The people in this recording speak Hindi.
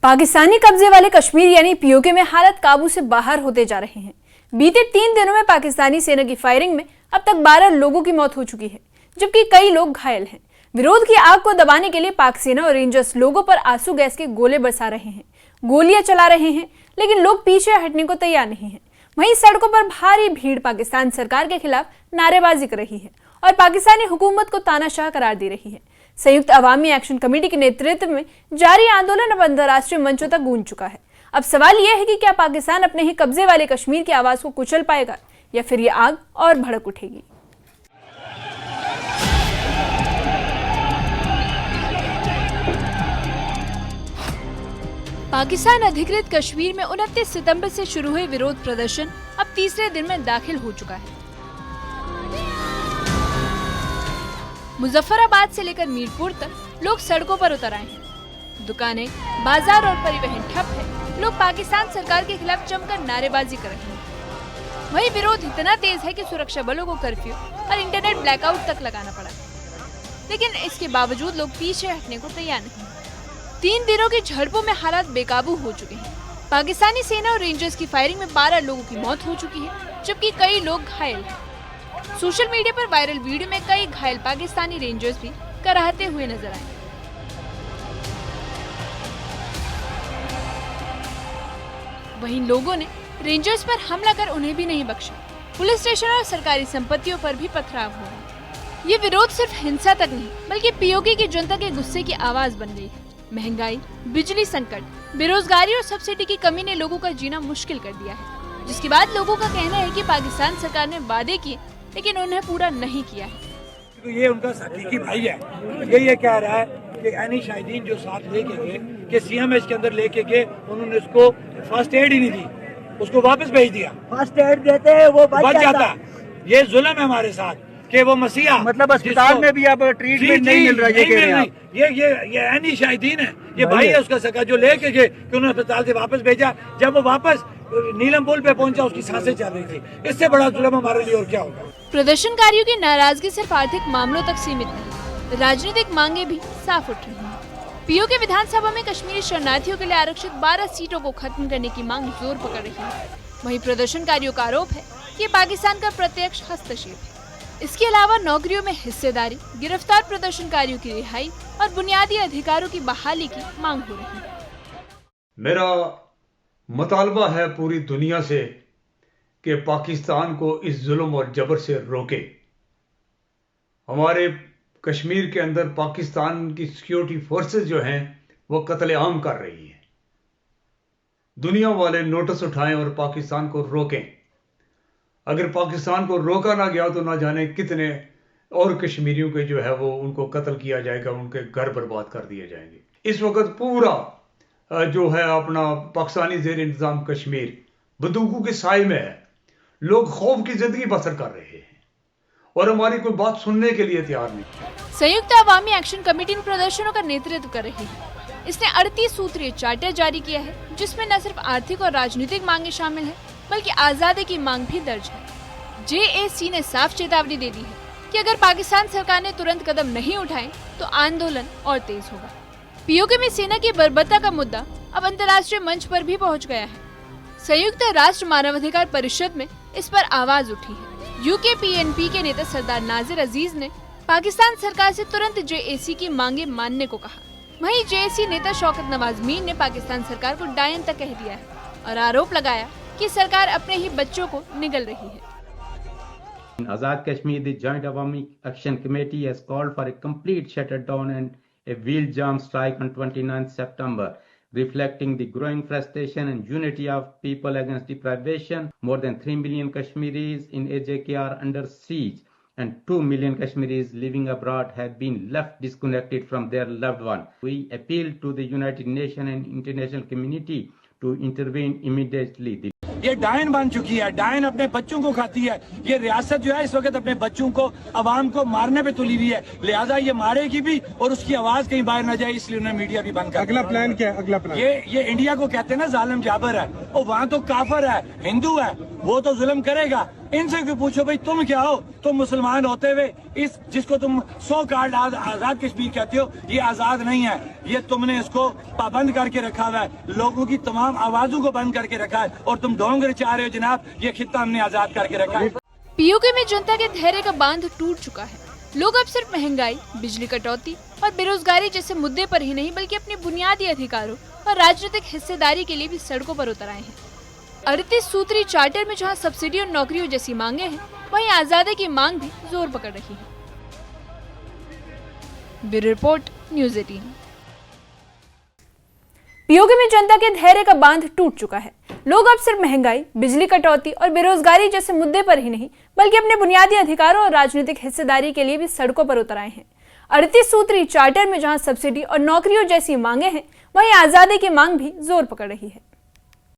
पाकिस्तानी कब्जे वाले कश्मीर यानी पीओके में हालत काबू से बाहर होते जा रहे हैं। बीते 3 दिनों में पाकिस्तानी सेना की फायरिंग में अब तक 12 लोगों की मौत हो चुकी है, जबकि कई लोग घायल हैं। विरोध की आग को दबाने के लिए पाक सेना और रेंजर्स लोगों पर आंसू गैस के गोले बरसा रहे हैं, गोलियां चला रहे हैं, लेकिन लोग पीछे हटने को तैयार नहीं है। वहीं सड़कों पर भारी भीड़ पाकिस्तान सरकार के खिलाफ नारेबाजी कर रही है और पाकिस्तानी हुकूमत को तानाशाह करार दे रही है। संयुक्त अवामी एक्शन कमेटी के नेतृत्व में जारी आंदोलन अब अंतर्राष्ट्रीय मंचों तक गूंज चुका है। अब सवाल यह है कि क्या पाकिस्तान अपने ही कब्जे वाले कश्मीर की आवाज को कुचल पाएगा या फिर ये आग और भड़क उठेगी। पाकिस्तान अधिकृत कश्मीर में 29 सितंबर से शुरू हुए विरोध प्रदर्शन अब तीसरे दिन में दाखिल हो चुका है। मुजफ्फराबाद से लेकर मीरपुर तक लोग सड़कों पर उतर आए हैं। दुकानें, बाजार और परिवहन ठप है। लोग पाकिस्तान सरकार के खिलाफ जमकर नारेबाजी कर रहे हैं। वहीं विरोध इतना तेज है कि सुरक्षा बलों को कर्फ्यू और इंटरनेट ब्लैकआउट तक लगाना पड़ा, लेकिन इसके बावजूद लोग पीछे हटने को तैयार नहीं। 3 दिनों की झड़पों में हालात बेकाबू हो चुके हैं। पाकिस्तानी सेना और रेंजर्स की फायरिंग में 12 लोगों की मौत हो चुकी है, जबकि कई लोग घायल हैं। सोशल मीडिया पर वायरल वीडियो में कई घायल पाकिस्तानी रेंजर्स भी कराहते हुए नजर आए। वहीं लोगों ने रेंजर्स पर हमला कर उन्हें भी नहीं बख्शा। पुलिस स्टेशन और सरकारी संपत्तियों पर भी पथराव हुआ। ये विरोध सिर्फ हिंसा तक नहीं, बल्कि पीओके की जनता के गुस्से की आवाज बन गई है। महंगाई, बिजली संकट, बेरोजगारी और सब्सिडी की कमी ने लोगों का जीना मुश्किल कर दिया है, जिसके बाद लोगों का कहना है कि पाकिस्तान सरकार ने वादे किए लेकिन उन्हें पूरा नहीं किया है। तो ये उनका हकीकी भाई है। ये कह रहा है कि एनी शाहिदीन जो साथ लेके गए कि सीएमएच के अंदर लेके गए, उन्होंने उसको फर्स्ट एड ही नहीं दी, उसको वापस भेज दिया। फर्स्ट एड देते हैं वो बच जाता। ये जुल्म है हमारे साथ कि वो मसीहा मतलब अस्पताल में भी अब ट्रीटमेंट नहीं मिल रहा है। ये एनी शाहिदीन है, ये भाई है उसका सका जो लेके गए कि उन्होंने अस्पताल से वापस भेजा। जब वो वापस नीलम पुल पे पहुंचा, उसकी सांसें चल रही थी। इससे बड़ा जुल्म हमारे लिए और क्या होगा। प्रदर्शनकारियों की नाराजगी सिर्फ आर्थिक मामलों तक सीमित नहीं, राजनीतिक मांगे भी साफ उठ रही हैं। पीओके विधानसभा में कश्मीरी शरणार्थियों के लिए आरक्षित 12 सीटों को खत्म करने की मांग जोर पकड़ रही है। वहीं प्रदर्शनकारियों का आरोप है कि पाकिस्तान का प्रत्यक्ष हस्तक्षेप है। इसके अलावा नौकरियों में हिस्सेदारी, गिरफ्तार प्रदर्शनकारियों की रिहाई और बुनियादी अधिकारों की बहाली की मांग हो रही है। मेरा मुतालबा है पूरी दुनिया से कि पाकिस्तान को इस जुल्म और जबर से रोके। हमारे कश्मीर के अंदर पाकिस्तान की सिक्योरिटी फोर्सेस जो हैं वो कत्लेआम कर रही हैं। दुनिया वाले नोटिस उठाएं और पाकिस्तान को रोकें। अगर पाकिस्तान को रोका ना गया तो ना जाने कितने और कश्मीरियों के जो है वो उनको कत्ल किया जाएगा, उनके घर बर्बाद कर दिए जाएंगे। इस वक्त पूरा जो है अपना पाकिस्तानी ज़ेर इंतजाम कश्मीर बंदूकों के साए में है। लोग खौफ की जिंदगी बसर कर रहे हैं और हमारी कोई बात सुनने के लिए तैयार नहीं। संयुक्त अवामी एक्शन कमेटी इन प्रदर्शनों का नेतृत्व कर रही है। इसने 38 सूत्रीय चार्टर जारी किया है, जिसमें न सिर्फ आर्थिक और राजनीतिक मांगे शामिल है, बल्कि आजादी की मांग भी दर्ज है। JAC ने साफ चेतावनी दे दी है कि अगर पाकिस्तान सरकार ने तुरंत कदम नहीं उठाए तो आंदोलन और तेज होगा। पीओके में सेना की बर्बरता का मुद्दा अब अंतर्राष्ट्रीय मंच पर भी पहुंच गया है। संयुक्त राष्ट्र मानवाधिकार परिषद में इस पर आवाज उठी है। UKPNP के नेता सरदार नाजिर अजीज ने पाकिस्तान सरकार से तुरंत JAC की मांगे मानने को कहा। वहीं JAC नेता शौकत नवाज मीर ने पाकिस्तान सरकार को डायन तक कह दिया है और आरोप लगाया कि सरकार अपने ही बच्चों को निगल रही है। Azad Kashmir, the Joint Awami Action Committee has called for a complete shutdown and a wheel jam strike on 29th September, reflecting the growing frustration and unity of people against deprivation. More than 3 million Kashmiris in AJK are under siege, and 2 million Kashmiris living abroad have been left disconnected from their loved one. We appeal to the United Nations and international community to intervene immediately. ये डायन बन चुकी है, डायन अपने बच्चों को खाती है। ये रियासत जो है इस वक्त अपने बच्चों को, अवाम को मारने पे तुली हुई है, लिहाजा ये मारेगी भी और उसकी आवाज कहीं बाहर न जाए, इसलिए उन्हें मीडिया भी बंद कर। अगला प्लान क्या है? अगला प्लान ये इंडिया को कहते हैं ना जालिम जाबर है, और वहाँ तो काफर है, हिंदू है, वो तो जुल्म करेगा। इनसे क्यों पूछो भाई तुम क्या हो? तुम मुसलमान होते हुए इस जिसको तुम 100 कार्ड आजाद कश्मीर कहते हो, ये आजाद नहीं है। ये तुमने इसको पाबंद करके रखा हुआ है, लोगों की तमाम आवाजों को बंद करके रखा है और तुम ढोंग रचा रहे हो जनाब। ये खित्ता हमने आजाद करके रखा है। पीओके में जनता के धैर्य का बांध टूट चुका है। लोग अब सिर्फ महंगाई, बिजली कटौती और बेरोजगारी जैसे मुद्दे पर ही नहीं बल्कि अपने बुनियादी अधिकारों और राजनीतिक हिस्सेदारी के लिए भी सड़कों पर उतर आए हैं। 38 सूत्री चार्टर में जहां सब्सिडी और नौकरियों जैसी मांगे हैं, वहीं आजादी की मांग भी जोर पकड़ रही है। Bureau report, news 18। पीओके में जनता के धैर्य का बांध टूट चुका है। लोग अब सिर्फ महंगाई, बिजली कटौती और बेरोजगारी जैसे मुद्दे पर ही नहीं बल्कि अपने बुनियादी अधिकारों और राजनीतिक हिस्सेदारी के लिए भी सड़कों पर उतर आए हैं। 38 सूत्री चार्टर में जहां सब्सिडी और नौकरियों जैसी मांगे हैं, वहीं आजादी की मांग भी जोर पकड़ रही है।